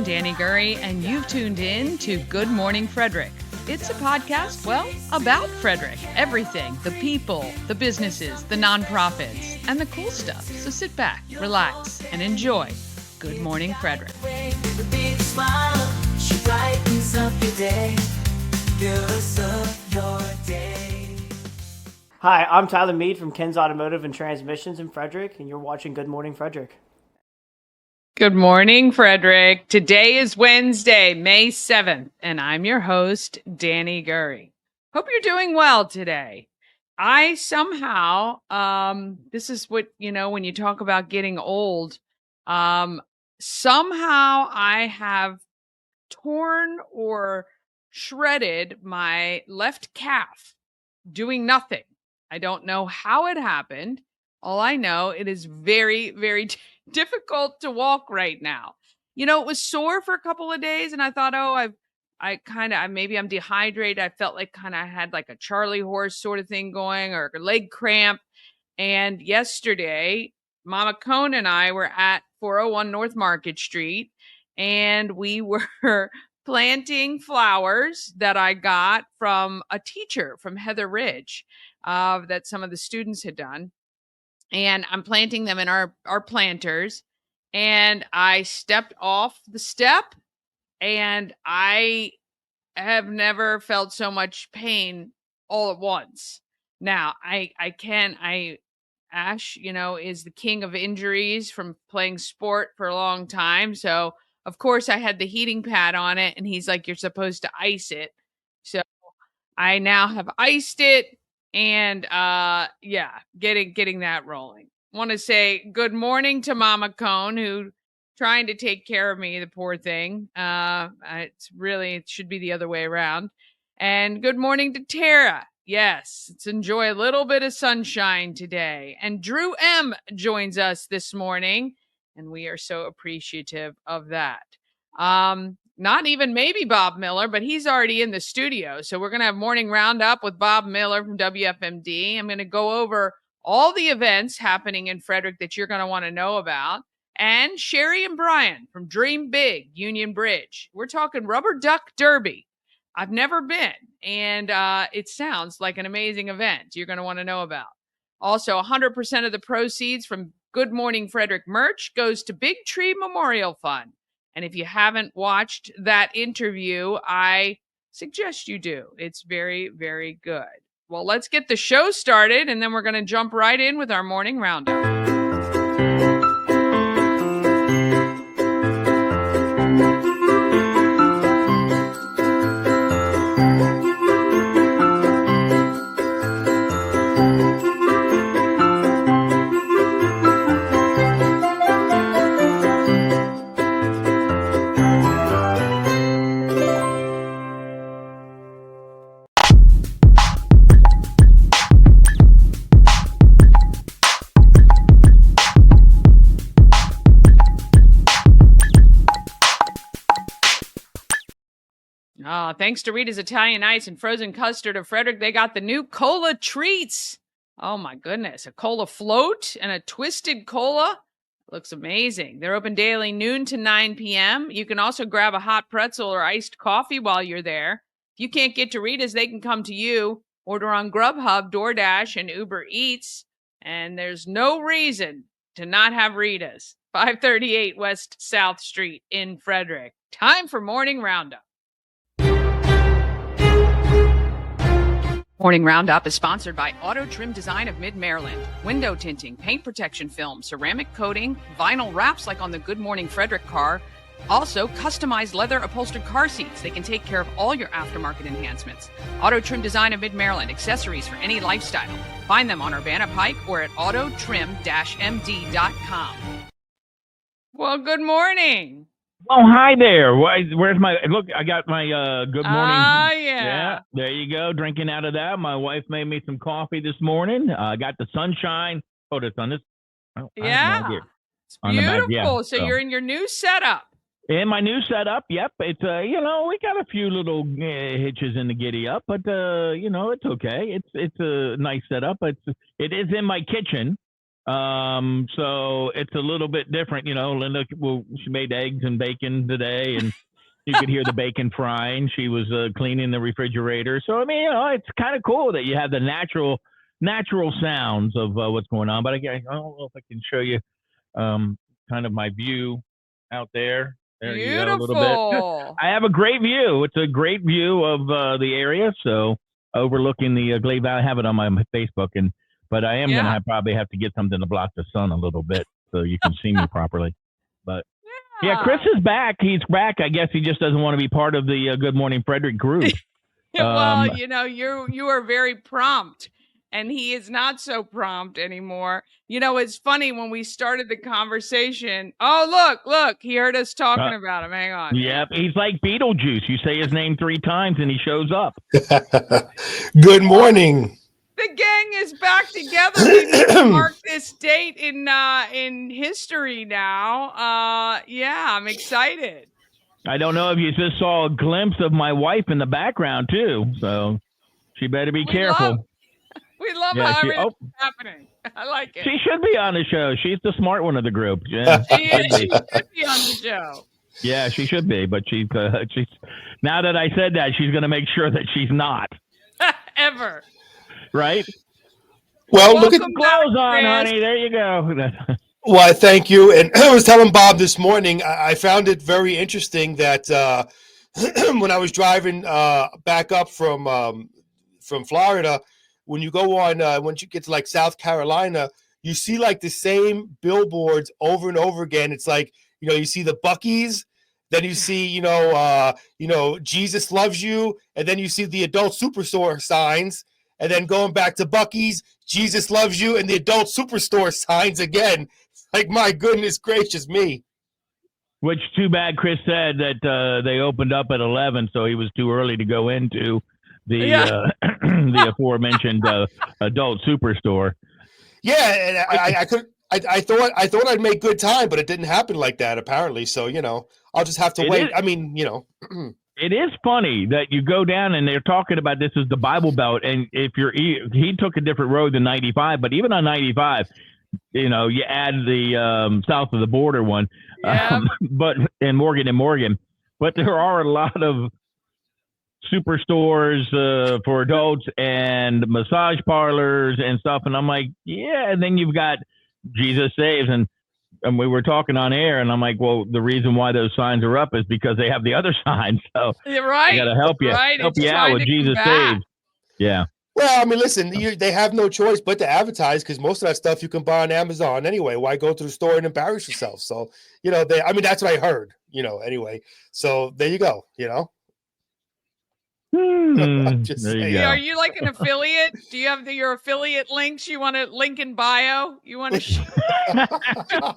I'm Danny Gurry, and you've tuned in to Good Morning Frederick. It's a podcast, about Frederick. Everything, the people, the businesses, the nonprofits, and the cool stuff. So sit back, relax, and enjoy Good Morning Frederick. Hi, I'm Tyler Mead from Ken's Automotive and Transmissions in Frederick, and you're watching Good Morning Frederick. Good morning, Frederick. Today is Wednesday, May 7th, and I'm your host, Danny Gurry. Hope you're doing well today. I somehow, this is what, when you talk about getting old, somehow I have torn or shredded my left calf doing nothing. I don't know how it happened. All I know, it is very, very difficult to walk right now. It was sore for a couple of days, and I thought, maybe I'm dehydrated. I felt like I had like a Charlie horse sort of thing going, or a leg cramp. And yesterday, Mama Cone and I were at 401 North Market Street, and we were planting flowers that I got from a teacher from Heather Ridge, that some of the students had done. And I'm planting them in our planters. And I stepped off the step, and I have never felt so much pain all at once. Now, Ash, is the king of injuries from playing sport for a long time. So, of course, I had the heating pad on it, and he's like, you're supposed to ice it. So I now have iced it. And getting that rolling. Want to say good morning to Mama Cone, who trying to take care of me, the poor thing. It should be the other way around. And good morning to Tara. Yes, let's enjoy a little bit of sunshine today. And Drew M joins us this morning, and we are so appreciative of that. Not even maybe Bob Miller, but he's already in the studio. So we're going to have morning roundup with Bob Miller from WFMD. I'm going to go over all the events happening in Frederick that you're going to want to know about. And Sherry and Brian from Dream Big, Union Bridge. We're talking Rubber Duck Derby. I've never been, and it sounds like an amazing event you're going to want to know about. Also, 100% of the proceeds from Good Morning Frederick merch goes to Big Tree Memorial Fund. And if you haven't watched that interview, I suggest you do. It's very, very good. Well, let's get the show started, and then we're going to jump right in with our morning roundup. Thanks to Rita's Italian Ice and Frozen Custard of Frederick, they got the new cola treats. Oh my goodness, a cola float and a twisted cola. Looks amazing. They're open daily noon to 9 p.m. You can also grab a hot pretzel or iced coffee while you're there. If you can't get to Rita's, they can come to you. Order on Grubhub, DoorDash, and Uber Eats. And there's no reason to not have Rita's. 538 West South Street in Frederick. Time for Morning Roundup. Morning Roundup is sponsored by Auto Trim Design of Mid-Maryland. Window tinting, paint protection film, ceramic coating, vinyl wraps like on the Good Morning Frederick car. Also, customized leather upholstered car seats. They can take care of all your aftermarket enhancements. Auto Trim Design of Mid-Maryland. Accessories for any lifestyle. Find them on Urbana Pike or at autotrim-md.com. Well, good morning. Oh, hi there. Where's my look? I got my good morning. Yeah. There you go. Drinking out of that. My wife made me some coffee this morning. I got the sunshine. Oh, it's on this. Oh, yeah, it's beautiful. So you're in your new setup. In my new setup, yep. It's we got a few little hitches in the giddy up, but it's okay. It's a nice setup. It is in my kitchen. So it's a little bit different, Linda, well, she made eggs and bacon today, and you could hear the bacon frying. She was cleaning the refrigerator. So I mean, it's kind of cool that you have the natural sounds of what's going on. But I don't know if I can show you kind of my view out there. There you go, a little bit. Beautiful. I have a great view. It's a great view of the area, so overlooking the Glade Valley. I have it on my Facebook, but I am going to probably have to get something to block the sun a little bit so you can see me properly. But yeah, Chris is back. He's back. I guess he just doesn't want to be part of the Good Morning Frederick group. Well, you are very prompt, and he is not so prompt anymore. It's funny when we started the conversation. Oh, look, he heard us talking about him. Hang on. Yep, he's like Beetlejuice. You say his name 3 times and he shows up. Good morning. The gang is back together. We need to mark this date in history now. Yeah, I'm excited. I don't know if you just saw a glimpse of my wife in the background too, so she better be careful. We love how everything's happening. I like it. She should be on the show. She's the smart one of the group. Yeah, she should be on the show. Yeah, she should be, but she's now that I said that, she's going to make sure that she's not. Ever. Right? Well, look at the clothes on, honey. There you go. Why, thank you. And I was telling Bob this morning, I found it very interesting that when I was driving back up from Florida, when you go on, once you get to like South Carolina, you see like the same billboards over and over again. It's like, you see the Buc-ee's, then you see, Jesus loves you, and then you see the adult superstore signs, and then going back to Buc-ee's, Jesus loves you, and the adult superstore signs again. Like, my goodness gracious me. Which, too bad Chris said that they opened up at 11, so he was too early to go into the the aforementioned adult superstore. Yeah, and I thought I'd make good time, but it didn't happen like that apparently. So I'll just have to wait. I mean, It is funny that you go down and they're talking about this is the Bible Belt, and if he took a different road than 95, but even on 95, you add the south of the border one, but in Morgan, but there are a lot of superstores for adults and massage parlors and stuff, and I'm like, yeah, and then you've got Jesus Saves, and we were talking on air, and I'm like, well, the reason why those signs are up is because they have the other signs, so I got to help you out with Jesus Saves. Yeah. Well, I mean, listen, they have no choice but to advertise because most of that stuff you can buy on Amazon anyway. Why go to the store and embarrass yourself? So, that's what I heard, anyway. So there you go, Just are you like an affiliate? Do you have your affiliate links you want to link in bio? You want to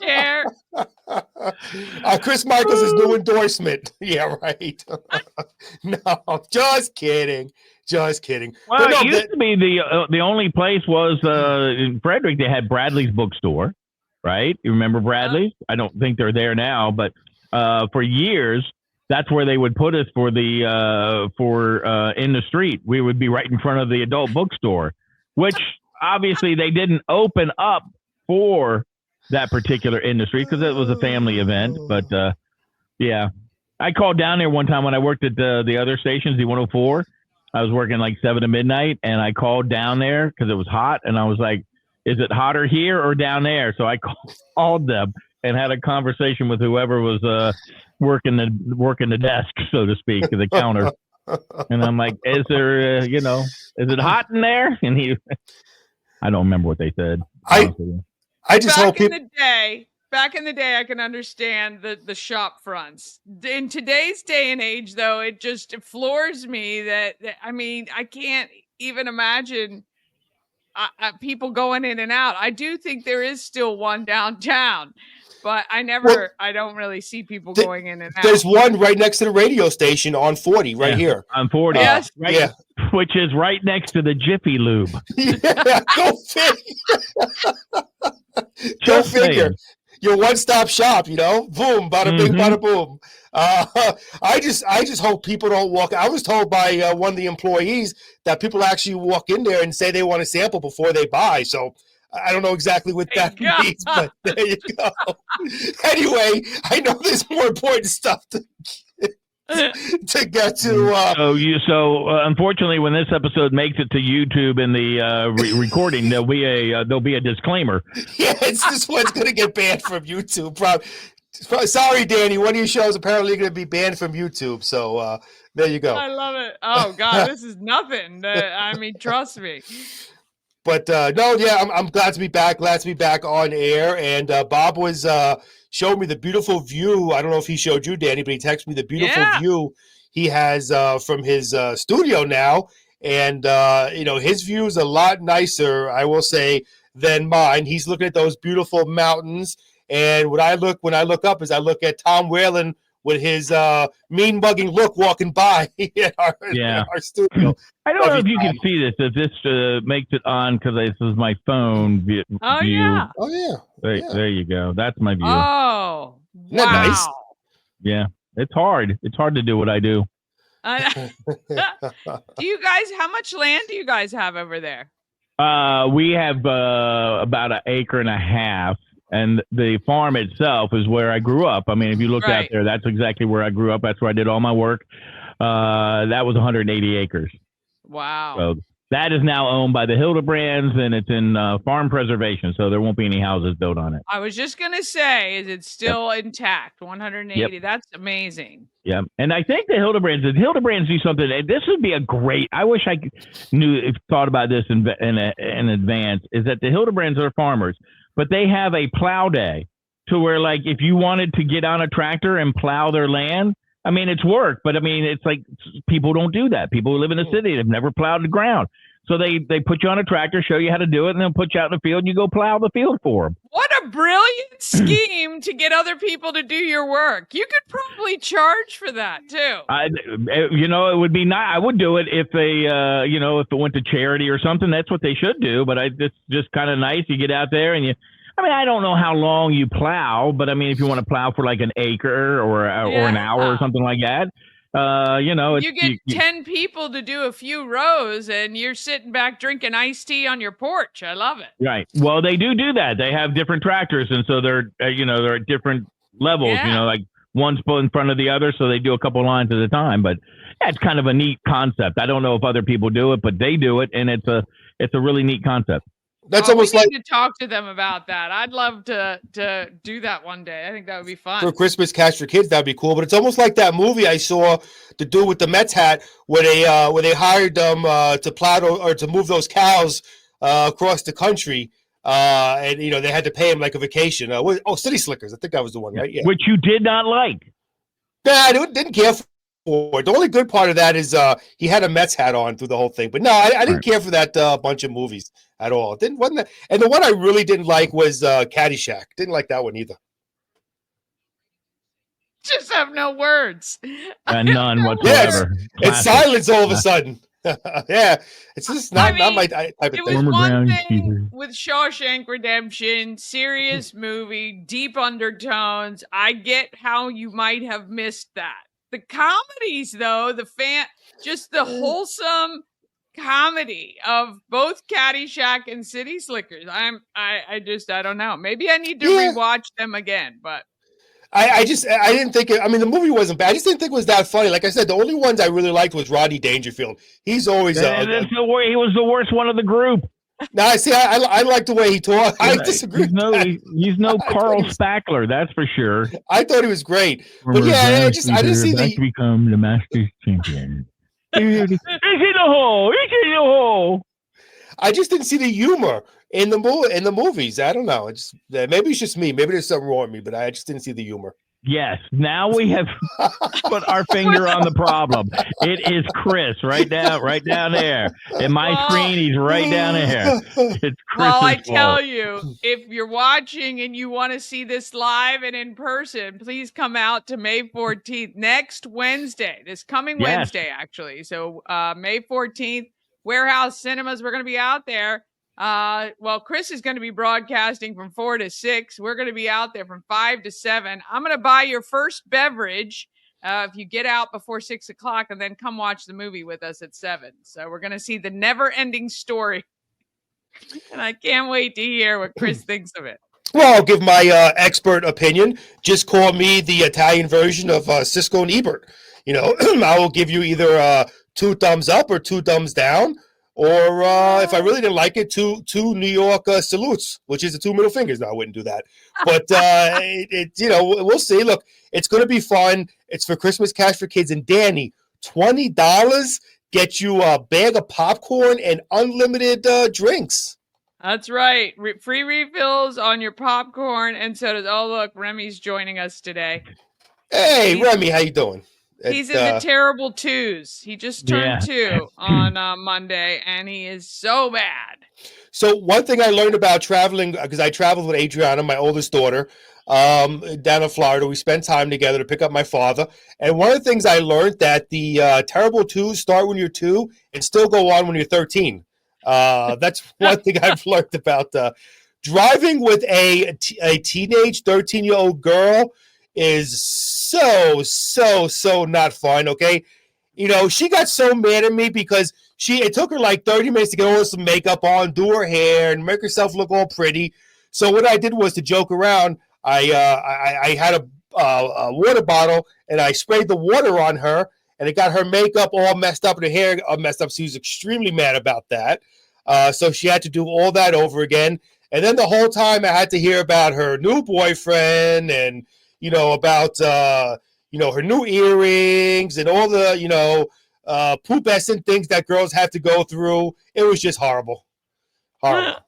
share? Chris Michaels' new endorsement. Yeah, right. No, just kidding. Well, it used to be the only place was in Frederick. They had Bradley's bookstore, right? You remember Bradley's? I don't think they're there now, but for years. That's where they would put us for in the street. We would be right in front of the adult bookstore, which obviously they didn't open up for that particular industry because it was a family event. But yeah, I called down there one time when I worked at the other stations, the 104. I was working like 7 to midnight, and I called down there because it was hot, and I was like, "Is it hotter here or down there?" So I called them and had a conversation with whoever was working the desk, so to speak, the counter. And I'm like, is there, is it hot in there? And I don't remember what they said. I just hope back in the day, I can understand the shop fronts. In today's day and age, though, it just floors me that I can't even imagine people going in and out. I do think there is still one downtown. But I don't really see people going in and out. There's one right next to the radio station on 40, right here. On 40. Yes. Right, yeah. Which is right next to the Jiffy Lube. Yeah, go figure. Your one-stop shop, boom, bada bing, bada boom. I just hope people don't walk. I was told by one of the employees that people actually walk in there and say they want to sample before they buy. So I don't know exactly what that means, but there you go. Anyway, I know there's more important stuff to get to. So unfortunately, when this episode makes it to YouTube in the recording, there'll be a disclaimer. Yeah, this one's going to get banned from YouTube. Sorry, Danny. One of your shows apparently going to be banned from YouTube. So there you go. I love it. Oh God, this is nothing. I mean, trust me. But no, yeah, I'm glad to be back. Glad to be back on air. And Bob was showing me the beautiful view. I don't know if he showed you, Danny, but he texted me the beautiful view he has from his studio now. And his view is a lot nicer, I will say, than mine. He's looking at those beautiful mountains. And when I look up, is I look at Tom Whalen with his mean mugging look walking by our studio. I don't know if you can see this. If this makes it on, because this is my phone view. Oh yeah. Oh yeah. There you go. That's my view. Oh, wow. Isn't that nice? Yeah, it's hard. It's hard to do what I do. Do you guys? How much land do you guys have over there? We have about an acre and a half. And the farm itself is where I grew up. I mean, if you look out there, that's exactly where I grew up. That's where I did all my work. That was 180 acres. Wow. So that is now owned by the Hildebrands, and it's in farm preservation, so there won't be any houses built on it. I was just going to say, is it still intact? 180. Yep. That's amazing. Yeah. And I think the Hildebrands do something. This would be a great, I wish I thought about this in advance, is that the Hildebrands are farmers. But they have a plow day to where, like, if you wanted to get on a tractor and plow their land, I mean, it's work, but I mean, it's like people don't do that. People who live in the city have never plowed the ground. So they put you on a tractor, show you how to do it, and then put you out in the field and you go plow the field for them. What a brilliant scheme to get other people to do your work. You could probably charge for that too. It would be nice. I would do it if they, if it went to charity or something. That's what they should do. But it's just kind of nice. You get out there and I don't know how long you plow, but I mean, if you want to plow for like an acre or an hour or something like that. You get 10 people to do a few rows and you're sitting back drinking iced tea on your porch. I love it. Right. Well, they do that. They have different tractors. And so they're at different levels, like one's put in front of the other. So they do a couple lines at a time, but it's kind of a neat concept. I don't know if other people do it, but they do it. And it's a really neat concept. That's almost we like need to talk to them about that. I'd love to do that one day. I think that would be fun for Christmas cash for kids. That'd be cool. But it's almost like that movie I saw, the dude with the Mets hat, where they hired them to plow or to move those cows across the country, and they had to pay him like a vacation. City Slickers. I think that was the one, right? Yeah. Which you did not like. Nah, I didn't care for. The only good part of that is he had a Mets hat on through the whole thing. But no, I didn't care for that bunch of movies at all. Wasn't that? And the one I really didn't like was Caddyshack. Didn't like that one either. Just have no words. None whatsoever. Yeah, it's silence all of a sudden. Yeah, it's just not my type of thing. It was one thing with Shawshank Redemption, serious movie, deep undertones. I get how you might have missed that. The comedies, though, just the wholesome comedy of both Caddyshack and City Slickers. I don't know. Maybe I need to rewatch them again, but I didn't think it. I mean, the movie wasn't bad. I just didn't think it was that funny. Like I said, the only ones I really liked was Rodney Dangerfield. He's always he was the worst one of the group. No, I like the way he talked. I disagree. He's no Carl Spackler, that's for sure. I thought he was great, but I didn't see to become the Masters champion. He's in the hole. He's in the hole. I just didn't see the humor in the movies. I don't know. Maybe it's just me. Maybe there's something wrong with me, but I just didn't see the humor. Yes, now we have put our finger on the problem. It is Chris right down there. In my screen, he's right down there. It's Chris. Well, I tell you, if you're watching and you want to see this live and in person, please come out to May 14th, next Wednesday, this coming Wednesday, actually. So May 14th, Warehouse Cinemas, we're going to be out there. Chris is going to be broadcasting from 4 to 6. We're going to be out there from 5 to 7. I'm going to buy your first beverage if you get out before 6 o'clock, and then come watch the movie with us at 7. So we're going to see The Never Ending Story. And I can't wait to hear what Chris thinks of it. Well, I'll give my expert opinion. Just call me the Italian version of Cisco and Ebert. I will give you either 2 thumbs up or 2 thumbs down, or if I really didn't like it, two New York salutes, which is the 2 middle fingers. No, I wouldn't do that. But we'll see. Look, it's going to be fun. It's for Christmas Cash for Kids. And Danny, $20 gets you a bag of popcorn and unlimited drinks. That's right. Free refills on your popcorn, and so does. Oh, look, Remy's joining us today. Hey, Remy, how you doing? He's in the terrible twos. He just turned 2 on Monday, and he is so bad. So one thing I learned about traveling, because I traveled with Adriana, my oldest daughter, down in Florida. We spent time together to pick up my father. And one of the things I learned that the terrible twos start when you're 2 and still go on when you're 13. That's one thing I've learned about driving with a teenage 13-year-old girl is so not fun. Okay. She got so mad at me because it took her like 30 minutes to get all some makeup on, do her hair, and make herself look all pretty. So what I did was, to joke around, I had a water bottle and I sprayed the water on her, and it got her makeup all messed up and her hair all messed up. She was extremely mad about that. So she had to do all that over again. And then the whole time I had to hear about her new boyfriend and, about, her new earrings and all the, pubescent things that girls have to go through. It was just horrible. Horrible.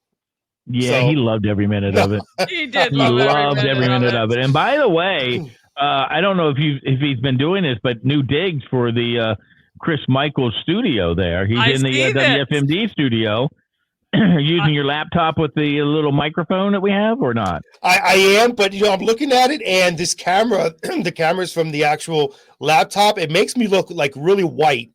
Yeah, he loved every minute of it. He did. He loved every minute of it. And by the way, I don't know if he's been doing this, but new digs for the Chris Michaels studio there. He's in the WFMD studio. Using your laptop with the little microphone that we have, or not? I am, but I'm looking at it, and this camera, the cameras from the actual laptop, it makes me look like really white,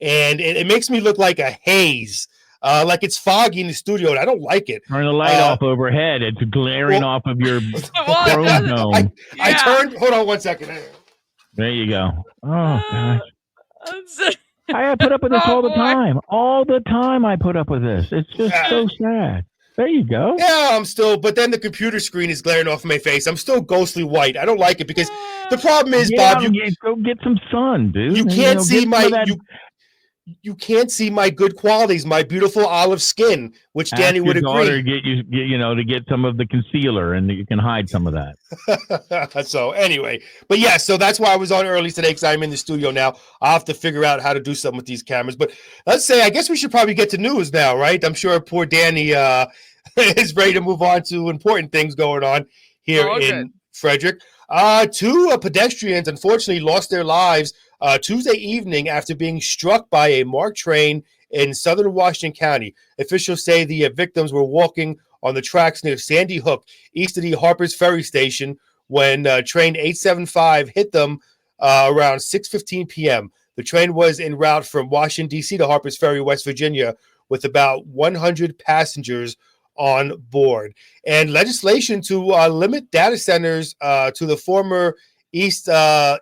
and it makes me look like a haze. Like it's foggy in the studio, and I don't like it. Turn the light off overhead. It's glaring off of your throne dome. I turned. Hold on 1 second. There you go. Oh, gosh. I put up with this all the time. All the time I put up with this. It's just so sad. There you go. Yeah, but then the computer screen is glaring off my face. I'm still ghostly white. I don't like it because the problem is, Bob, go get some sun, dude. You can't see you can't see my good qualities, my beautiful olive skin, which Danny would agree. To get some of the concealer, and you can hide some of that. So anyway, but yeah, so that's why I was on early today, because I'm in the studio now. I'll have to figure out how to do something with these cameras. But let's say, I guess we should probably get to news now, right? I'm sure poor Danny is ready to move on to important things going on here in Frederick. 2 pedestrians unfortunately lost their lives Tuesday evening after being struck by a MARC train in southern Washington County. Officials say the victims were walking on the tracks near Sandy Hook, east of the Harper's Ferry Station, when train 875 hit them around 6:15 p.m. The train was en route from Washington, D.C. to Harper's Ferry, West Virginia, with about 100 passengers on board. And legislation to limit data centers to the former East Alco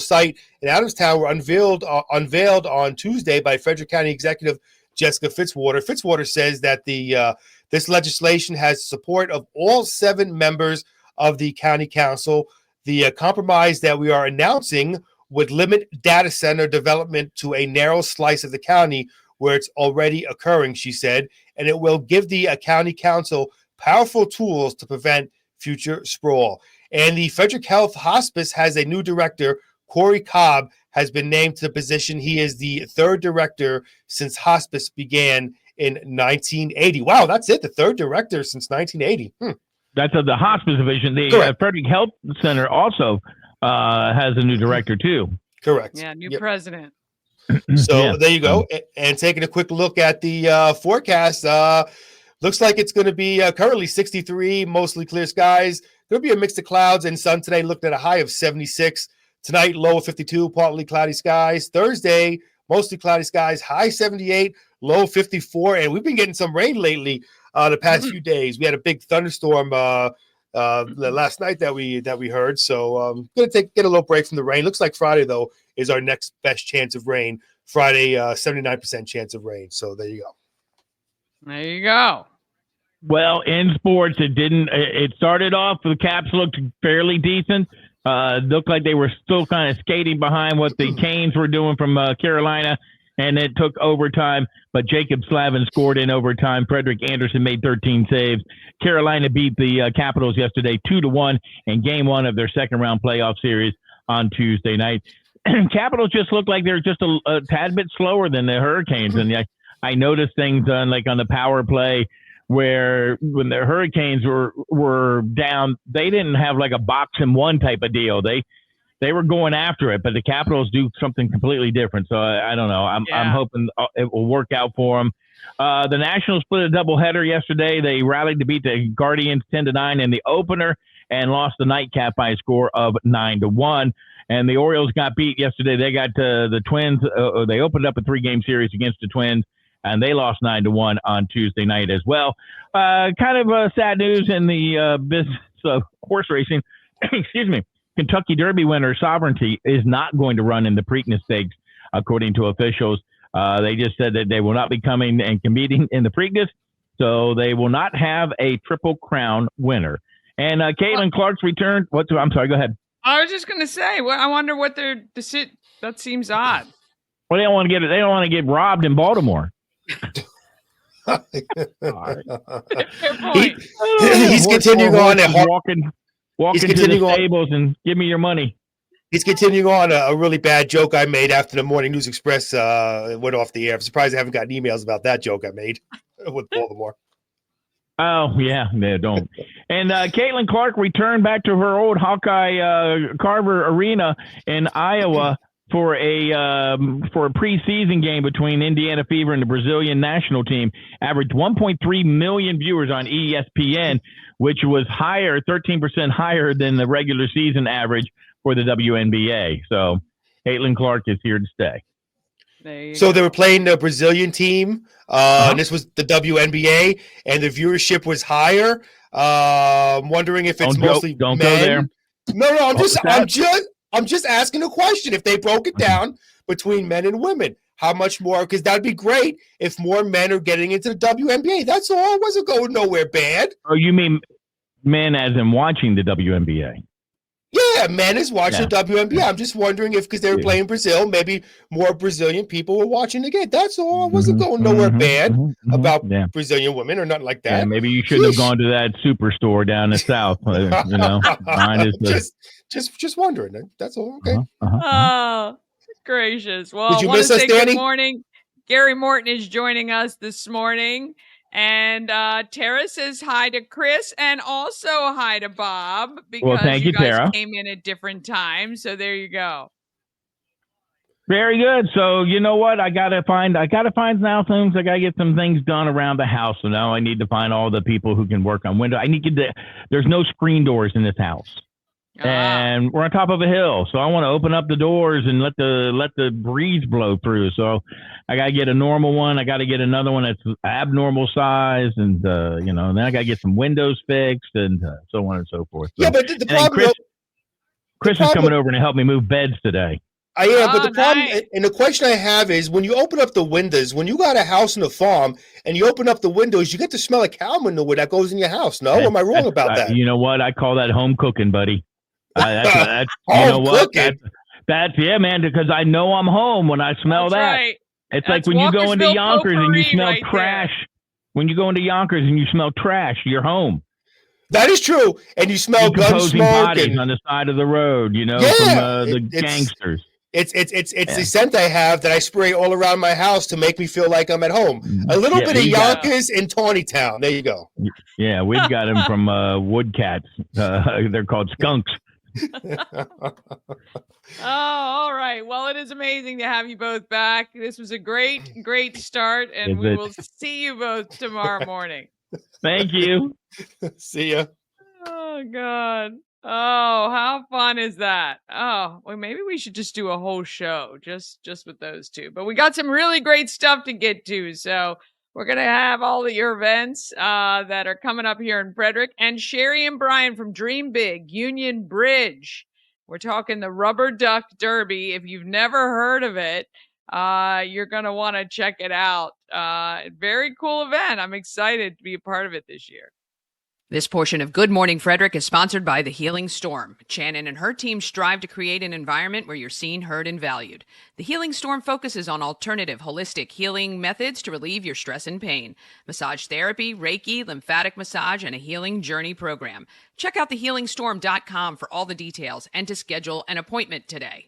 site in Adamstown were unveiled on Tuesday by Frederick County Executive Jessica Fitzwater. Fitzwater says that this legislation has support of all 7 members of the county council. The compromise that we are announcing would limit data center development to a narrow slice of the county where it's already occurring, she said, and it will give the county council powerful tools to prevent future sprawl. And the Frederick Health Hospice has a new director. Corey Cobb has been named to the position. He is the 3rd director since hospice began in 1980. Wow, that's it. The 3rd director since 1980. That's the hospice division. The Frederick Health Center also has a new director too. Correct. Yeah, new president. So there you go. And taking a quick look at the forecast, looks like it's going to be currently 63, mostly clear skies. There'll be a mix of clouds and sun today, looked at a high of 76. Tonight, low of 52, partly cloudy skies. Thursday, mostly cloudy skies, high 78, low 54. And we've been getting some rain lately the past few days. We had a big thunderstorm last night that we heard. So going to get a little break from the rain. Looks like Friday, though, is our next best chance of rain. Friday, 79% chance of rain. So there you go. There you go. Well, in sports, it didn't. It started off. The Caps looked fairly decent. Looked like they were still kind of skating behind what the Canes were doing from Carolina, and it took overtime. But Jacob Slavin scored in overtime. Frederick Anderson made 13 saves. Carolina beat the Capitals yesterday 2-1 in Game 1 of their second-round playoff series on Tuesday night. Capitals just looked like they're just a tad bit slower than the Hurricanes, and I noticed things like on the power play, where when the Hurricanes were down, they didn't have like a box and one type of deal. They were going after it, but the Capitals do something completely different. So I don't know. I'm hoping it will work out for them. The Nationals split a doubleheader yesterday. They rallied to beat the Guardians 10-9 in the opener and lost the nightcap by a score of 9-1. And the Orioles got beat yesterday. They got the Twins. They opened up a 3-game series against the Twins, and they lost 9-1 on Tuesday night as well. Kind of sad news in the business of horse racing. Excuse me. Kentucky Derby winner Sovereignty is not going to run in the Preakness Stakes, according to officials. They just said that they will not be coming and competing in the Preakness, so they will not have a Triple Crown winner. And Caitlin Clark's returned. I'm sorry, go ahead. I was just going to say, I wonder what their decision. That seems odd. Well, they don't want to get robbed in Baltimore. He's continuing on walking to the stables and give me your money. He's continuing on a really bad joke I made after the Morning News Express went off the air. I'm surprised I haven't gotten emails about that joke I made with Baltimore. Oh, yeah, they don't. And Caitlin Clark returned back to her old Hawkeye Carver Arena in Iowa for a preseason game between Indiana Fever and the Brazilian national team. Averaged 1.3 million viewers on ESPN, which was 13% higher than the regular season average for the WNBA. So Caitlin Clark is here to stay. So they were playing the Brazilian team, and this was the WNBA, and the viewership was higher. I'm wondering if it's mostly don't men. Go there. No, I'm just asking a question. If they broke it down between men and women, how much more? Because that'd be great if more men are getting into the WNBA. That's all. I wasn't going nowhere bad. Oh, you mean men as in watching the WNBA? Yeah, men is watching the WNBA. I'm just wondering if, because they were playing Brazil, maybe more Brazilian people were watching the game. That's all. I wasn't going nowhere bad about Brazilian women or nothing like that. Yeah, maybe you shouldn't have gone to that superstore down the south. You know, mine is just wondering. That's all. Okay. Oh, gracious. Well, did you I want miss to us, say Danny? Good morning. Gary Morton is joining us this morning. And Tara says hi to Chris and also hi to Bob because thank you guys Tara. came in at different times. So there you go. Very good. So you know what? I gotta find now things. I gotta get some things done around the house. So now I need to find all the people who can work on window. There's no screen doors in this house. And we're on top of a hill, so I want to open up the doors and let the breeze blow through. So I got to get a normal one. I got to get another one that's abnormal size, and then I got to get some windows fixed, and so on and so forth. So, yeah, but the problem, Chris is coming over to help me move beds today. I am, but the problem and the question I have is when you open up the windows, when you got a house and a farm, and you open up the windows, you get the smell of cow manure that goes in your house. No, am I wrong about that? You know what? I call that home cooking, buddy. That's you know what? That's man, because I know I'm home when I smell that. Right. It's like when you go into Yonkers and you smell trash. When you go into Yonkers and you smell trash, you're home. That is true, and you smell gun smoke bodies on the side of the road. From the gangsters. It's the scent I have that I spray all around my house to make me feel like I'm at home. A little bit of Yonkers in Tawny Town. There you go. Yeah, we've got them from woodcats. They're called skunks. All right. Well, it is amazing to have you both back. This was a great start, and we will see you both tomorrow morning. Thank you. See ya. Oh, God. Oh, how fun is that? Oh, well, maybe we should just do a whole show just with those two. But we got some really great stuff to get to, so we're going to have all of your events that are coming up here in Frederick. And Sherry and Brian from Dream Big, Union Bridge. We're talking the Rubber Duck Derby. If you've never heard of it, You're going to want to check it out. Very cool event. I'm excited to be a part of it this year. This portion of Good Morning Frederick is sponsored by The Healing Storm. Shannon and her team strive to create an environment where you're seen, heard, and valued. The Healing Storm focuses on alternative, holistic healing methods to relieve your stress and pain. Massage therapy, Reiki, lymphatic massage, and a healing journey program. Check out thehealingstorm.com for all the details and to schedule an appointment today.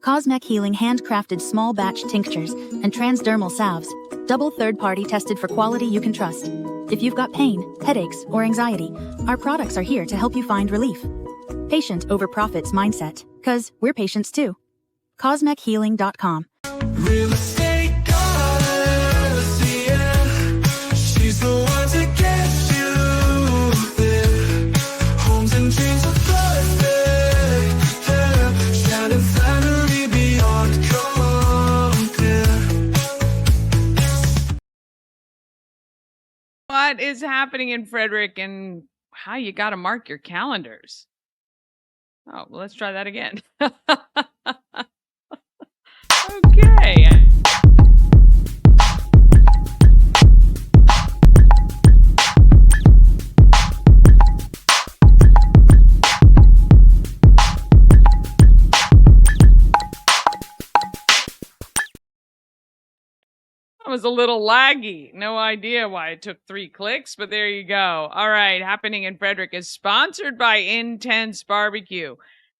Cosmec Healing handcrafted small batch tinctures and transdermal salves, double third-party tested for quality you can trust. If you've got pain, headaches, or anxiety, our products are here to help you find relief. Patient over profits mindset, 'cause we're patients too. CosmecHealing.com. Real estate goddess, yeah. She's the one to get you there. Homes and dreams are perfect, yeah. Shannon Flannery beyond compare. What is happening in Frederick and how you got to mark your calendars? Oh, well, let's try that again. Okay. That was a little laggy. No idea why it took 3 clicks, but there you go. All right, Happening in Frederick is sponsored by Intense Barbecue.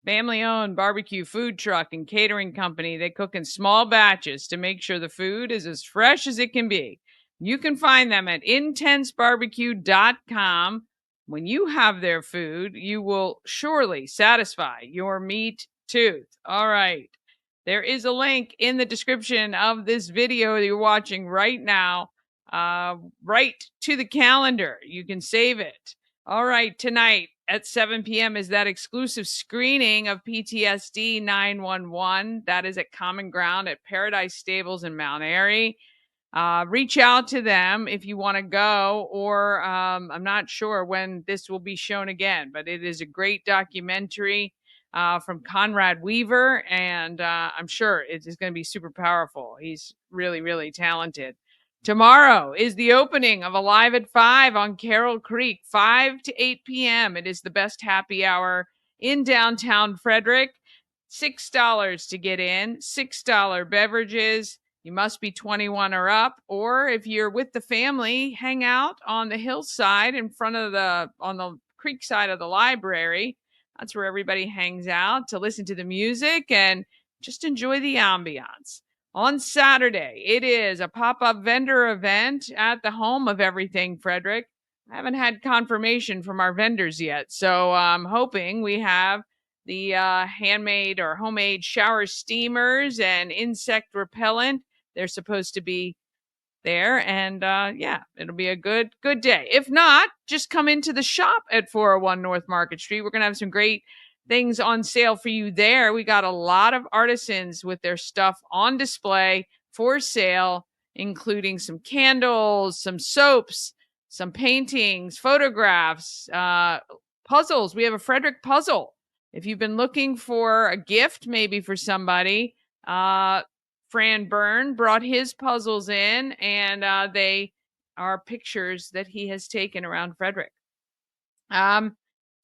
Family-owned barbecue food truck and catering company. They cook in small batches to make sure the food is as fresh as it can be. You can find them at intensebarbecue.com. When you have their food, you will surely satisfy your meat tooth. All right. There is a link in the description of this video that you're watching right now, right to the calendar. You can save it. All right, tonight at 7 p.m. is that exclusive screening of PTSD 911. That is at Common Ground at Paradise Stables in Mount Airy. Reach out to them if you want to go, or I'm not sure when this will be shown again, but it is a great documentary from Conrad Weaver, and I'm sure it is going to be super powerful. He's really, really talented. Tomorrow is the opening of Alive at 5 on Carroll Creek, 5 to 8 p.m. It is the best happy hour in downtown Frederick. $6 to get in, $6 beverages. You must be 21 or up, or if you're with the family, hang out on the hillside in front of on the creek side of the library. That's where everybody hangs out to listen to the music and just enjoy the ambiance. On Saturday, it is a pop-up vendor event at the home of Everything Frederick. I haven't had confirmation from our vendors yet, so I'm hoping we have the handmade or homemade shower steamers and insect repellent. They're supposed to be there, and yeah, it'll be a good day. If not, just come into the shop at 401 North Market Street. We're gonna have some great things on sale for you there. We got a lot of artisans with their stuff on display for sale, including some candles, some soaps, some paintings, photographs, puzzles. We have a Frederick puzzle. If you've been looking for a gift, maybe for somebody, Fran Byrne brought his puzzles in, and they are pictures that he has taken around Frederick.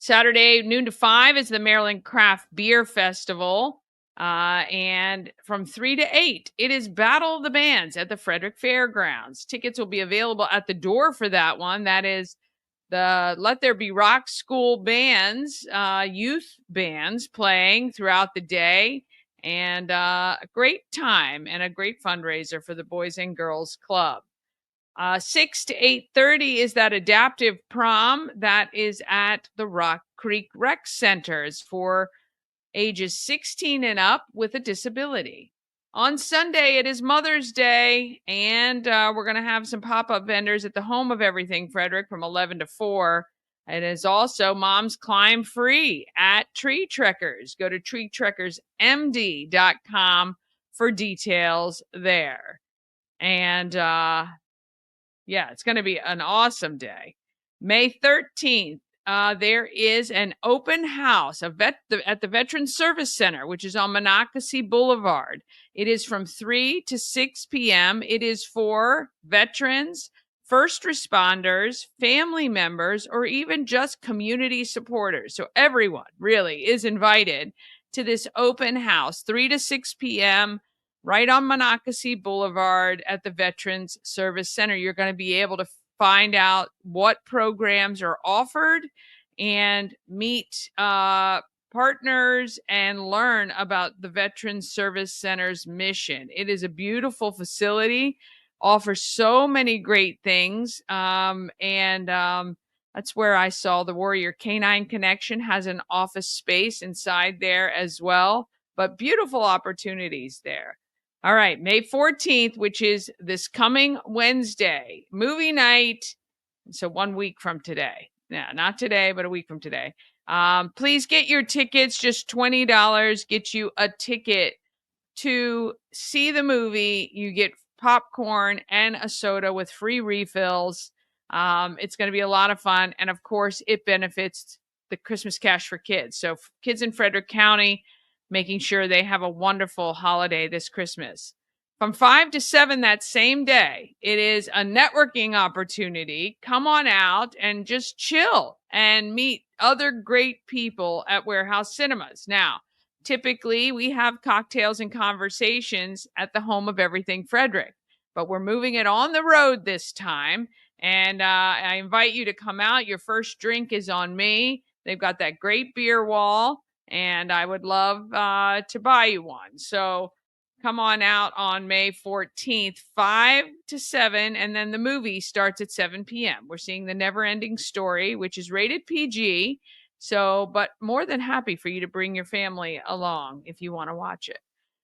Saturday, noon to 5 is the Maryland Craft Beer Festival. And from 3 to 8, it is Battle of the Bands at the Frederick Fairgrounds. Tickets will be available at the door for that one. That is the Let There Be Rock School bands, youth bands playing throughout the day. And a great time and a great fundraiser for the Boys and Girls Club. 6 to 8:30 is that adaptive prom that is at the Rock Creek Rec Centers for ages 16 and up with a disability. On Sunday, it is Mother's Day, and we're going to have some pop-up vendors at the Home of Everything, Frederick, from 11 to 4. It is also Mom's Climb Free at Tree Trekkers. Go to treetrekkersmd.com for details there. And yeah, it's going to be an awesome day. May 13th, there is an open house at the Veterans Service Center, which is on Monocacy Boulevard. It is from 3 to 6 p.m. It is for veterans, first responders, family members, or even just community supporters. So everyone really is invited to this open house, 3 to 6 p.m., right on Monocacy Boulevard at the Veterans Service Center. You're going to be able to find out what programs are offered and meet partners and learn about the Veterans Service Center's mission. It is a beautiful facility, offers so many great things, that's where I saw the Warrior Canine Connection has an office space inside there as well, but beautiful opportunities there. All right, May 14th, which is this coming Wednesday, movie night. So 1 week from today. Yeah, not today, but a week from today. Please get your tickets. Just $20 gets you a ticket to see the movie. You get popcorn and a soda with free refills. It's going to be a lot of fun. And of course, it benefits the Christmas Cash for Kids. So kids in Frederick County, making sure they have a wonderful holiday this Christmas. From 5 to 7 that same day, it is a networking opportunity. Come on out and just chill and meet other great people at Warehouse Cinemas. Now, typically, we have cocktails and conversations at the Home of Everything Frederick, but we're moving it on the road this time. And I invite you to come out. Your first drink is on me. They've got that great beer wall, and I would love to buy you one. So come on out on May 14th, 5 to 7, and then the movie starts at 7 p.m. We're seeing The Never-Ending Story, which is rated PG. So, but more than happy for you to bring your family along if you want to watch it.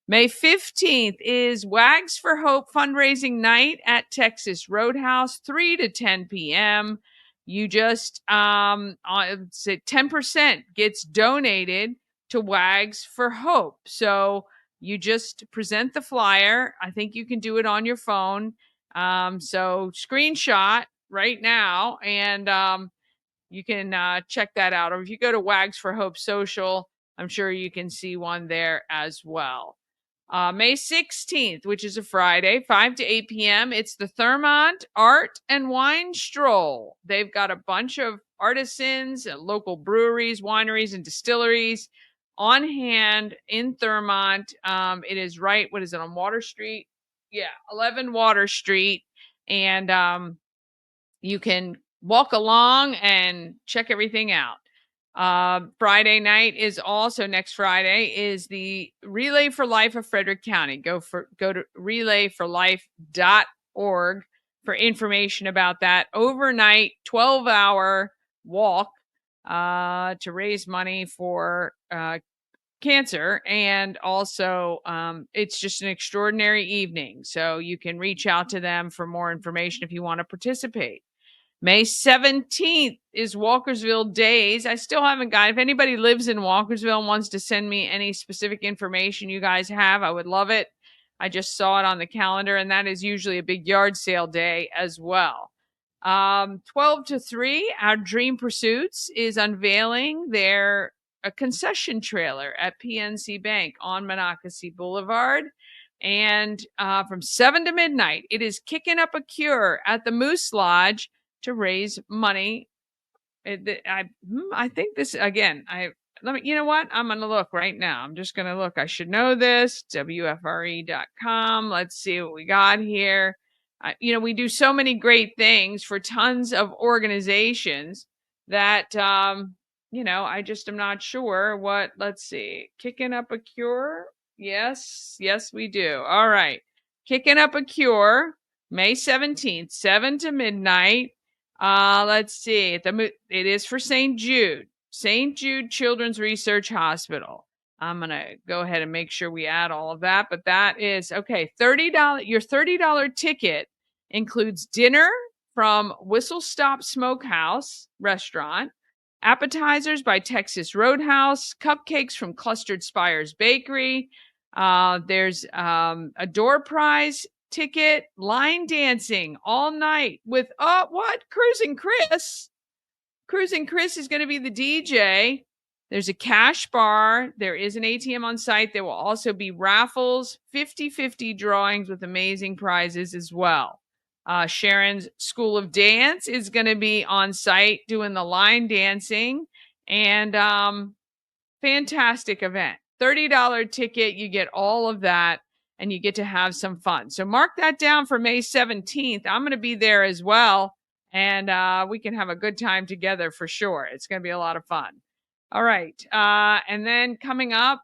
May 15th is Wags for Hope fundraising night at Texas Roadhouse, 3 to 10 p.m. You just, say 10% gets donated to Wags for Hope. So you just present the flyer. I think you can do it on your phone. So screenshot right now and, you can check that out. Or if you go to Wags for Hope Social, I'm sure you can see one there as well. May 16th, which is a Friday, 5 to 8 p.m., it's the Thurmont Art and Wine Stroll. They've got a bunch of artisans, local breweries, wineries, and distilleries on hand in Thurmont. It is right, what is it, on Water Street? Yeah, 11 Water Street. And you can walk along and check everything out. Friday night is also next Friday is the Relay for Life of Frederick County. Go to relayforlife.org for information about that overnight 12-hour walk to raise money for cancer. And also it's just an extraordinary evening. So you can reach out to them for more information if you want to participate. May 17th is Walkersville Days. I still haven't got, if anybody lives in Walkersville and wants to send me any specific information you guys have, I would love it. I just saw it on the calendar, and that is usually a big yard sale day as well. 12 to 3, our Dream Pursuits is unveiling their a concession trailer at PNC Bank on Monocacy Boulevard. And from 7 to midnight, it is Kicking Up a Cure at the Moose Lodge to raise money. I think this again. You know what? I'm gonna look right now. I'm just gonna look. I should know this. WFRE.com. Let's see what we got here. We do so many great things for tons of organizations that I just am not sure what. Let's see. Kicking Up a Cure. Yes, we do. All right. Kicking Up a Cure, May 17th, 7 to midnight. Let's see. It is for St. Jude Children's Research Hospital. I'm going to go ahead and make sure we add all of that. But that is okay. Your $30 ticket includes dinner from Whistle Stop Smokehouse restaurant, appetizers by Texas Roadhouse, cupcakes from Clustered Spires Bakery. There's a door prize ticket, line dancing all night with Cruising Chris. Cruising Chris is going to be the DJ. There's a cash bar. There is an ATM on site. There will also be raffles, 50-50 drawings with amazing prizes as well. Sharon's School of Dance is going to be on site doing the line dancing, and fantastic event. $30 ticket. You get all of that, and you get to have some fun. So mark that down for May 17th. I'm going to be there as well, and we can have a good time together for sure. It's going to be a lot of fun. All right. And then coming up,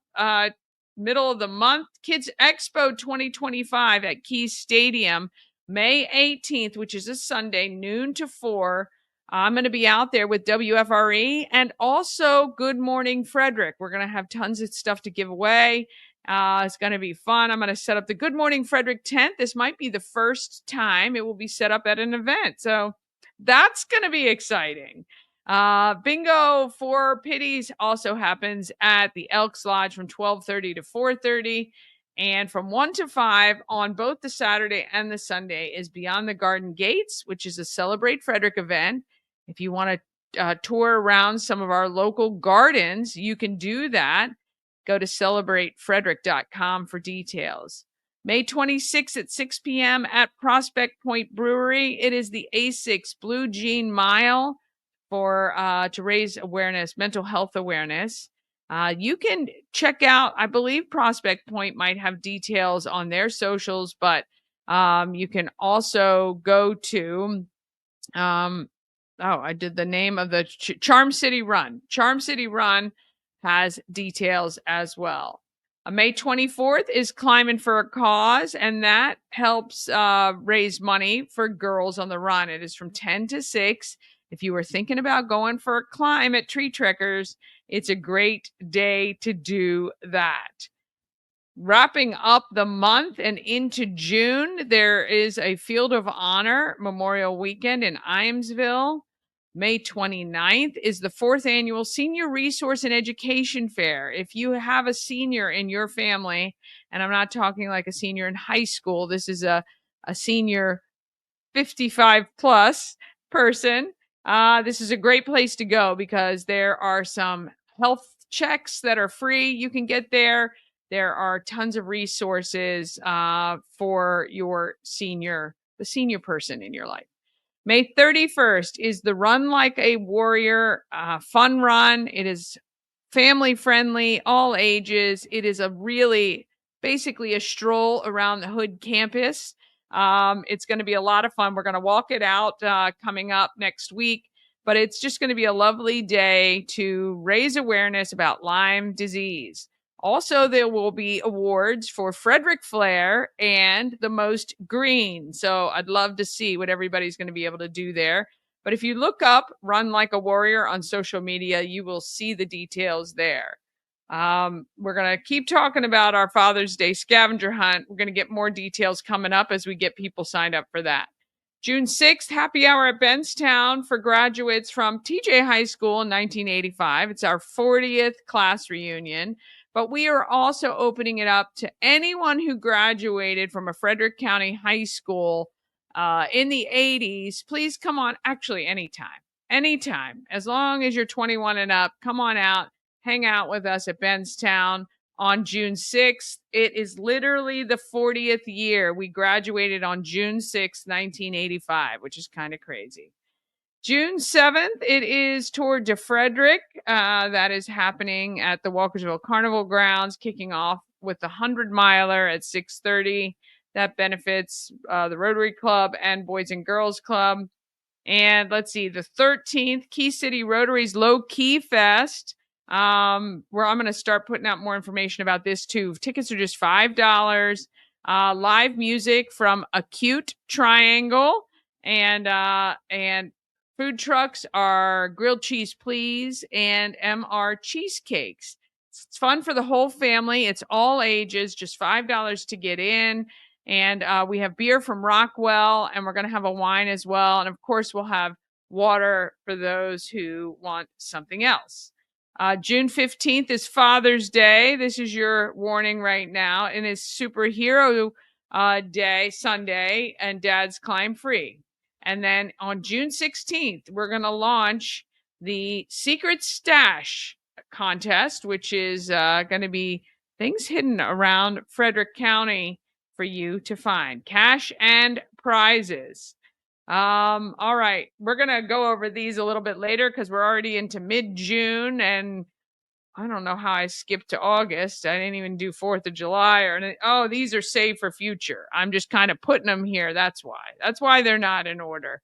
middle of the month, Kids Expo 2025 at Keys Stadium, May 18th, which is a Sunday, noon to 4. I'm going to be out there with WFRE and also Good Morning Frederick. We're going to have tons of stuff to give away. It's going to be fun. I'm going to set up the Good Morning Frederick tent. This might be the first time it will be set up at an event. So that's going to be exciting. Bingo for Pities also happens at the Elks Lodge from 12:30 to 4:30. And from 1 to 5 on both the Saturday and the Sunday is Beyond the Garden Gates, which is a Celebrate Frederick event. If you want to tour around some of our local gardens, you can do that. Go to celebratefrederick.com for details. May 26th at 6 p.m. at Prospect Point Brewery. It is the A6 Blue Jean Mile for to raise awareness, mental health awareness. You can check out, I believe Prospect Point might have details on their socials, but you can also go to, I did the name of the Charm City Run. Charm City Run has details as well. May 24th is Climbing for a Cause, and that helps raise money for Girls on the Run. It is from 10 to 6. If you were thinking about going for a climb at Tree Trekkers, it's a great day to do that. Wrapping up the month and into June, there is a Field of Honor Memorial Weekend in Iamsville. May 29th is the 4th annual Senior Resource and Education Fair. If you have a senior in your family, and I'm not talking like a senior in high school, this is a senior 55 plus person, this is a great place to go because there are some health checks that are free. You can get there. There are tons of resources for your the senior person in your life. May 31st is the Run Like a Warrior fun run. It is family friendly, all ages. It is basically a stroll around the Hood campus. It's going to be a lot of fun. We're going to walk it out coming up next week, but it's just going to be a lovely day to raise awareness about Lyme disease. Also, there will be awards for Frederick Flair and the most green. So I'd love to see what everybody's going to be able to do there. But if you look up Run Like a Warrior on social media, you will see the details there. We're going to keep talking about our Father's Day scavenger hunt. We're going to get more details coming up as we get people signed up for that. June 6th, happy hour at Benstown for graduates from TJ High School in 1985. It's our 40th class reunion. But we are also opening it up to anyone who graduated from a Frederick County high school in the 80s. Please come on. Actually, anytime. As long as you're 21 and up, come on out. Hang out with us at Benstown on June 6th. It is literally the 40th year. We graduated on June 6th, 1985, which is kind of crazy. June 7th, it is Tour de Frederick. That is happening at the Walkersville Carnival Grounds, kicking off with the 100-miler at 6:30. That benefits the Rotary Club and Boys and Girls Club. And let's see, the 13th, Key City Rotary's Low Key Fest, where I'm going to start putting out more information about this too. Tickets are just $5. Live music from Acute Triangle, and food trucks are Grilled Cheese Please and MR Cheesecakes. It's fun for the whole family. It's all ages, just $5 to get in. And we have beer from Rockwell, and we're going to have a wine as well. And of course, we'll have water for those who want something else. June 15th is Father's Day. This is your warning right now. And it's Superhero Day, Sunday, and Dad's Climb Free. And then on June 16th, we're going to launch the Secret Stash contest, which is going to be things hidden around Frederick County for you to find. Cash and prizes. All right. We're going to go over these a little bit later because we're already into mid-June, and I don't know how I skipped to August. I didn't even do 4th of July or anything. Oh, these are saved for future. I'm just kind of putting them here. That's why. That's why they're not in order.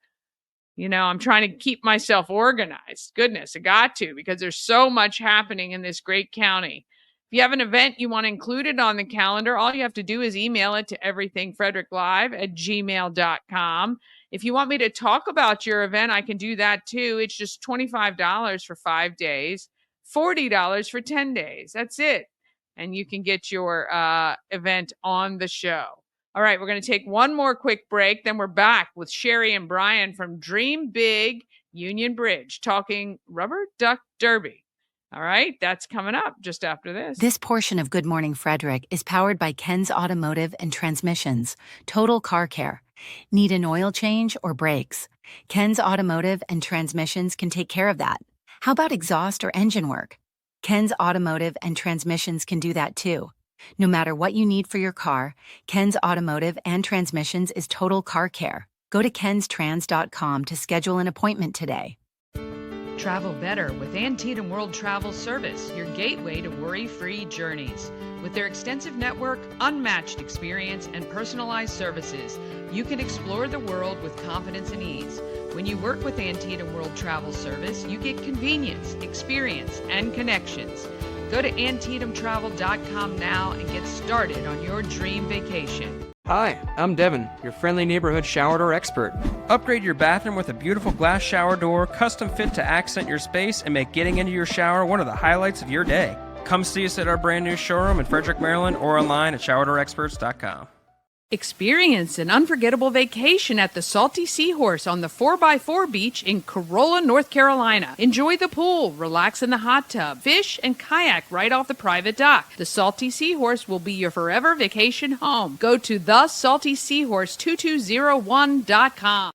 You know, I'm trying to keep myself organized. Goodness, I got to, because there's so much happening in this great county. If you have an event you want included on the calendar, all you have to do is email it to everythingfredericklive@gmail.com. If you want me to talk about your event, I can do that too. It's just $25 for 5 days, $40 for 10 days. That's it. And you can get your event on the show. All right, we're going to take one more quick break. Then we're back with Sherry and Brian from Dream Big Union Bridge talking Rubber Duck Derby. All right, that's coming up just after this. This portion of Good Morning Frederick is powered by Ken's Automotive and Transmissions, Total Car Care. Need an oil change or brakes? Ken's Automotive and Transmissions can take care of that. How about exhaust or engine work? Ken's Automotive and Transmissions can do that too. No matter what you need for your car, Ken's Automotive and Transmissions is Total Car Care. Go to kenstrans.com to schedule an appointment today. Travel better with Antietam World Travel Service, your gateway to worry-free journeys. With their extensive network, unmatched experience, and personalized services, you can explore the world with confidence and ease. When you work with Antietam World Travel Service, you get convenience, experience, and connections. Go to AntietamTravel.com now and get started on your dream vacation. Hi, I'm Devin, your friendly neighborhood shower door expert. Upgrade your bathroom with a beautiful glass shower door, custom fit to accent your space and make getting into your shower one of the highlights of your day. Come see us at our brand new showroom in Frederick, Maryland, or online at showerdoorexperts.com. Experience an unforgettable vacation at the Salty Seahorse on the 4x4 beach in Corolla, North Carolina. Enjoy the pool, relax in the hot tub, fish, and kayak right off the private dock. The Salty Seahorse will be your forever vacation home. Go to thesaltyseahorse2201.com.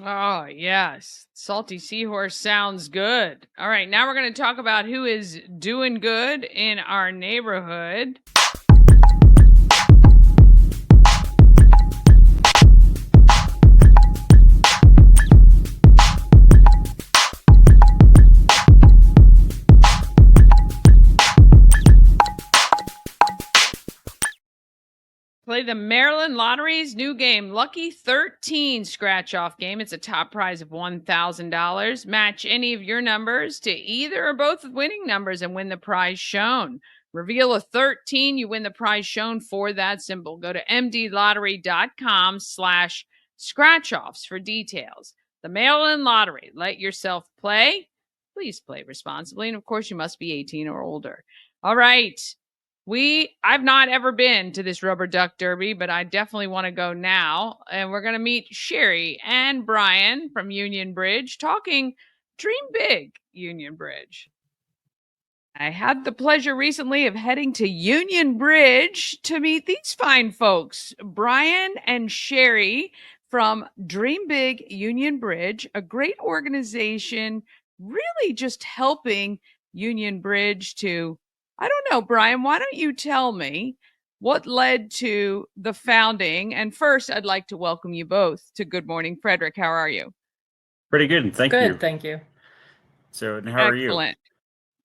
Oh, yes. Salty Seahorse sounds good. All right, now we're going to talk about who is doing good in our neighborhood. Play the Maryland Lottery's new game, Lucky 13 scratch-off game. It's a top prize of $1,000. Match any of your numbers to either or both winning numbers and win the prize shown. Reveal a 13, you win the prize shown for that symbol. Go to mdlottery.com/scratch-offs for details. The Maryland Lottery. Let yourself play. Please play responsibly. And, of course, you must be 18 or older. All right. I've not ever been to this Rubber Duck Derby, but I definitely want to go now. And we're going to meet Sherry and Brian from Union Bridge talking Dream Big Union Bridge. I had the pleasure recently of heading to Union Bridge to meet these fine folks, Brian and Sherry from Dream Big Union Bridge, a great organization really just helping Union Bridge to, I don't know, Brian, why don't you tell me what led to the founding? And first, I'd like to welcome you both to Good Morning Frederick. How are you? Pretty good. Thank you. Good, thank you. So, how are you? Excellent.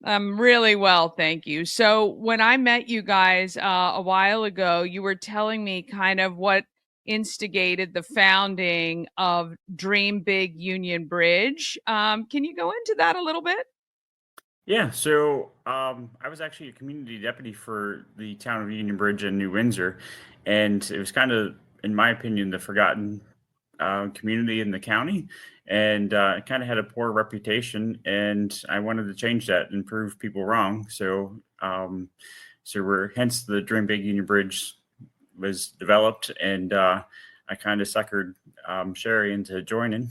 I'm really well, thank you. So when I met you guys a while ago, you were telling me kind of what instigated the founding of Dream Big Union Bridge. Can you go into that a little bit? Yeah, so I was actually a community deputy for the town of Union Bridge and New Windsor, and it was kind of, in my opinion, the forgotten community in the county, and kind of had a poor reputation. And I wanted to change that and prove people wrong. So, hence the Dream Big Union Bridge was developed, and I kind of suckered Sherry into joining.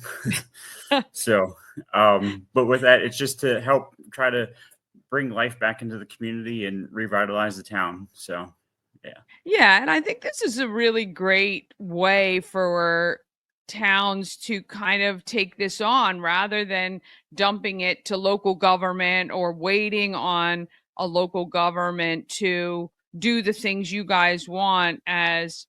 So, but with that, it's just to help try to bring life back into the community and revitalize the town. So, yeah. Yeah, and I think this is a really great way for towns to kind of take this on rather than dumping it to local government or waiting on a local government to do the things you guys want as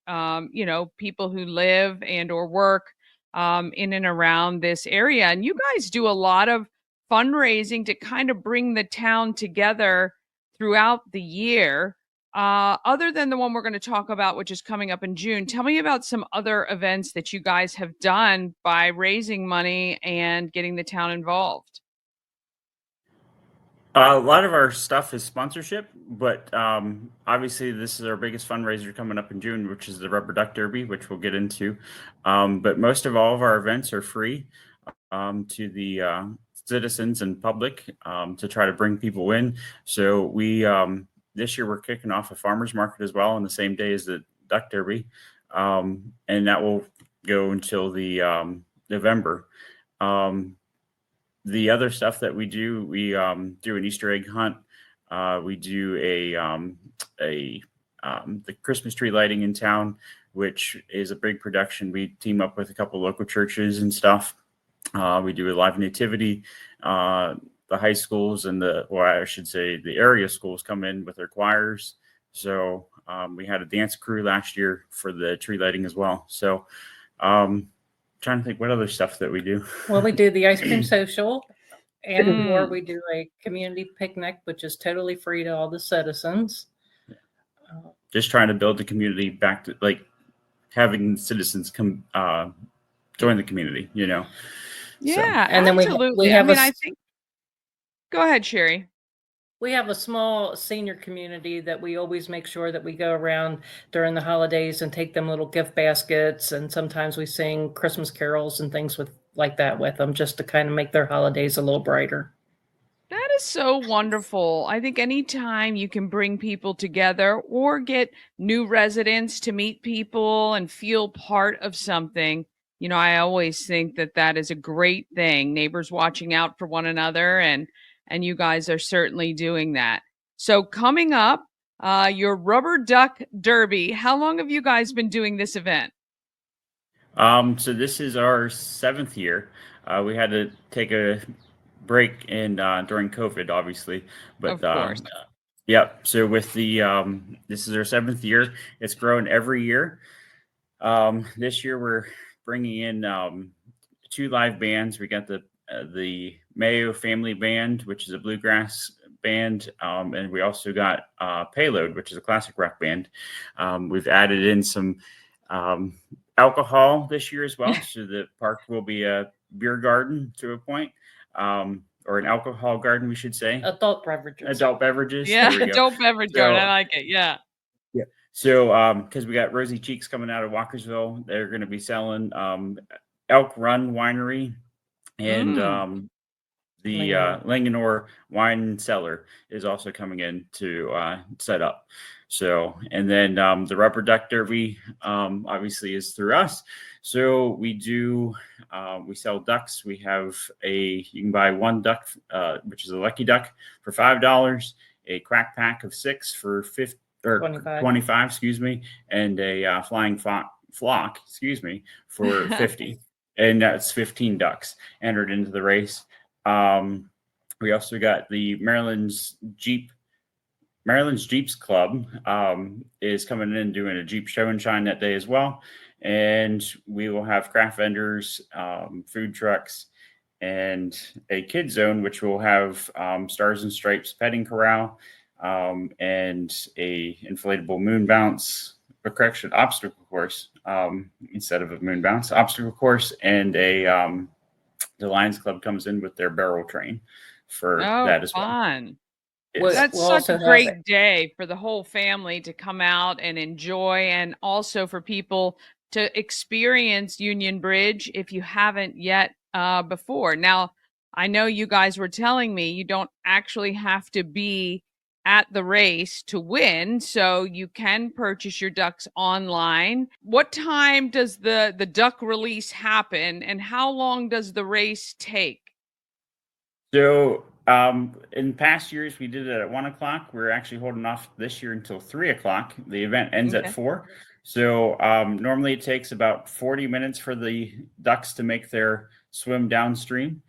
people who live and or work in and around this area. And you guys do a lot of fundraising to kind of bring the town together throughout the year. Other than the one we're going to talk about, which is coming up in June, tell me about some other events that you guys have done by raising money and getting the town involved. A lot of our stuff is sponsorship, but obviously this is our biggest fundraiser coming up in June, which is the Rubber Duck Derby, which we'll get into. But most of all of our events are free to the citizens and public to try to bring people in. So we this year we're kicking off a farmers market as well on the same day as the Duck Derby, and that will go until the November. The other stuff that we do an Easter egg hunt. We do the Christmas tree lighting in town, which is a big production. We team up with a couple local churches and stuff. We do a live nativity. The high schools and the area schools come in with their choirs. So we had a dance crew last year for the tree lighting as well. So trying to think what other stuff that we do. Well, we do the ice cream social, and or we do a community picnic, which is totally free to all the citizens. Just trying to build the community back to having citizens come join the community, Yeah, so. And then absolutely. I think. Go ahead, Sherry. We have a small senior community that we always make sure that we go around during the holidays and take them little gift baskets. And sometimes we sing Christmas carols and things like that with them, just to kind of make their holidays a little brighter. That is so wonderful. I think anytime you can bring people together or get new residents to meet people and feel part of something, I always think that is a great thing. Neighbors watching out for one another, and you guys are certainly doing that. So coming up, your Rubber Duck Derby. How long have you guys been doing this event? So this is our 7th year. We had to take a break during COVID, obviously, but of course. Yep. So with the this is our 7th year. It's grown every year. This year we're bringing in 2 live bands. We got the Mayo Family Band, which is a bluegrass band, and we also got Payload, which is a classic rock band. We've added in some alcohol this year as well, so the park will be a beer garden to a point, or an alcohol garden, we should say. Adult beverages. Yeah, adult beverage garden. I like it. Yeah. Yeah. So, because we got Rosy Cheeks coming out of Walkersville, they're going to be selling Elk Run Winery. And the Langenor Wine Cellar is also coming in to set up. So, and then the Rubber Duck Derby obviously is through us. So we do, we sell ducks. We have you can buy 1 duck, which is a lucky duck, for $5, a crack pack of 6 for 25, excuse me, and a flying flock, excuse me, for 50. And that's 15 ducks entered into the race. We also got the Maryland's Jeeps Club is coming in doing a Jeep show and shine that day as well. And we will have craft vendors, food trucks, and a kid zone, which will have Stars and Stripes petting corral, and a inflatable moon bounce, obstacle course, instead of a moon bounce, obstacle course, and the Lions Club comes in with their barrel train for that as well. Fun. That's such a great day for the whole family to come out and enjoy, and also for people to experience Union Bridge if you haven't yet before. Now, I know you guys were telling me you don't actually have to be at the race to win, so you can purchase your ducks online. What time does the duck release happen, and how long does the race take? So, in past years, we did it at 1 o'clock. We're actually holding off this year until 3 o'clock. The event ends at Okay. 4. So, normally it takes about 40 minutes for the ducks to make their swim downstream.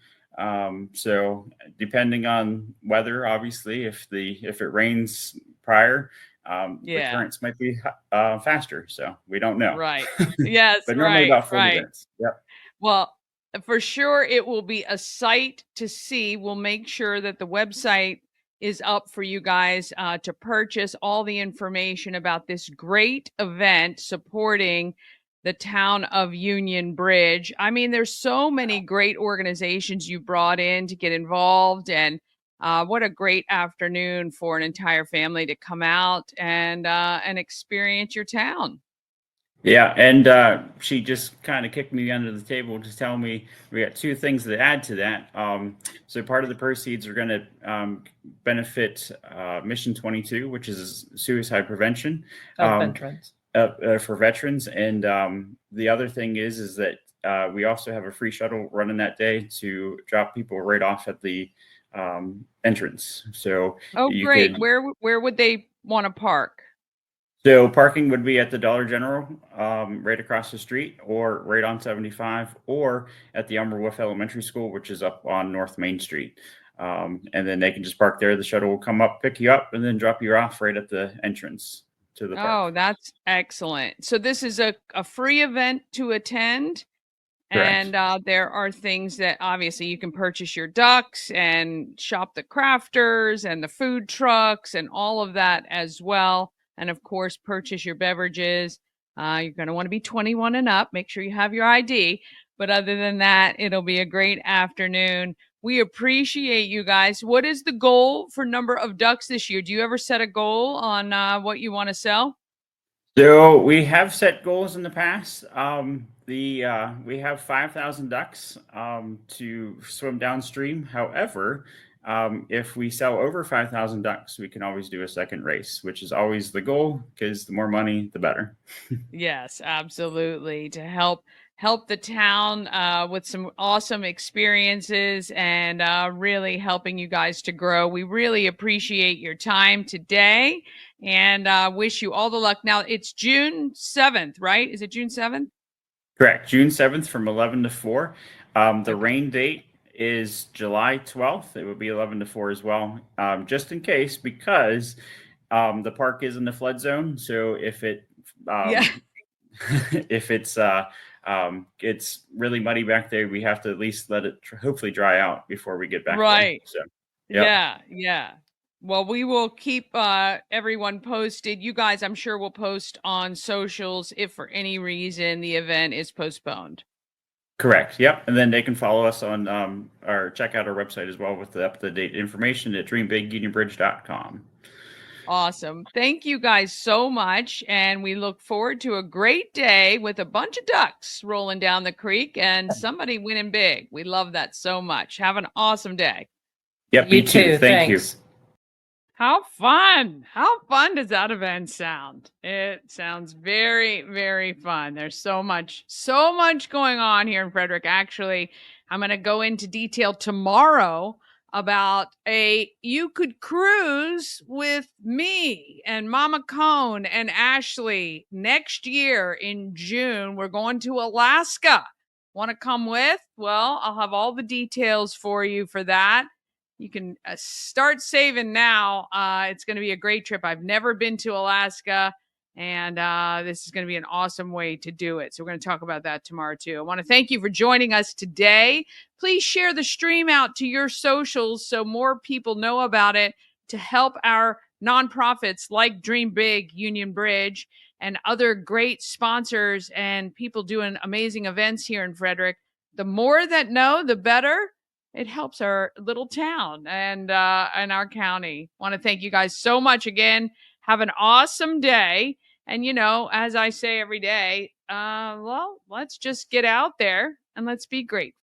So, depending on weather, obviously, if it rains prior, the Yeah. currents might be faster. So, we don't know. Right. Yes, But normally right, about 40 right. minutes. Yep. Well, for sure, it will be a sight to see. We'll make sure that the website is up for you guys to purchase all the information about this great event supporting the town of Union Bridge. I mean, there's so many great organizations you brought in to get involved, and what a great afternoon for an entire family to come out and experience your town. Yeah, and she just kind of kicked me under the table to tell me we got 2 things to add to that. So part of the proceeds are going to benefit Mission 22, which is suicide prevention Veterans. for veterans, and the other thing is that we also have a free shuttle running that day to drop people right off at the entrance. So Oh, you great. could. Where would they want to park? So parking would be at the Dollar General, right across the street, or right on 75, or at the Elmer Wolf Elementary School, which is up on North Main Street. And then they can just park there. The shuttle will come up, pick you up, and then drop you off right at the entrance to the park. Oh, that's excellent. So this is a free event to attend. Correct. And there are things that obviously you can purchase your ducks and shop the crafters and the food trucks and all of that as well. And of course, purchase your beverages. You're going to want to be 21 and up. Make sure you have your ID. But other than that, it'll be a great afternoon. We appreciate you guys. What is the goal for number of ducks this year? Do you ever set a goal on what you want to sell? So we have set goals in the past. We have 5,000 ducks to swim downstream. However, if we sell over 5,000 ducks, we can always do a second race, which is always the goal because the more money, the better. Yes, absolutely. To help the town with some awesome experiences and really helping you guys to grow. We really appreciate your time today and wish you all the luck. Now it's June 7th, right? Is it June 7th? Correct. June 7th from 11 to 4. The Okay. rain date is July 12th. It would be 11 to 4 as well, just in case, because the park is in the flood zone. So if Yeah. if it's really muddy back there, we have to at least let it hopefully dry out before we get back there. Right. So, yep. Yeah, yeah. Well, we will keep everyone posted. You guys, I'm sure, will post on socials if for any reason the event is postponed. Correct. Yep. And then they can follow us on or check out our website as well with the up-to-date information at dreambigunionbridge.com. Awesome. Thank you guys so much. And we look forward to a great day with a bunch of ducks rolling down the creek and somebody winning big. We love that so much. Have an awesome day. Yep. You Me too. too. Thank you. Thanks. How fun. How fun does that event sound? It sounds very, very fun. There's so much going on here in Frederick. Actually, I'm going to go into detail tomorrow about you could cruise with me and Mama Cone and Ashley next year in June. We're going to Alaska. Want to come with? Well, I'll have all the details for you for that. You can start saving now. It's going to be a great trip. I've never been to Alaska, and this is going to be an awesome way to do it. So we're going to talk about that tomorrow, too. I want to thank you for joining us today. Please share the stream out to your socials so more people know about it to help our nonprofits like Dream Big, Union Bridge, and other great sponsors and people doing amazing events here in Frederick. The more that know, the better. It helps our little town and our county. Want to thank you guys so much again. Have an awesome day. And, you know, as I say every day, Well, let's just get out there and let's be great.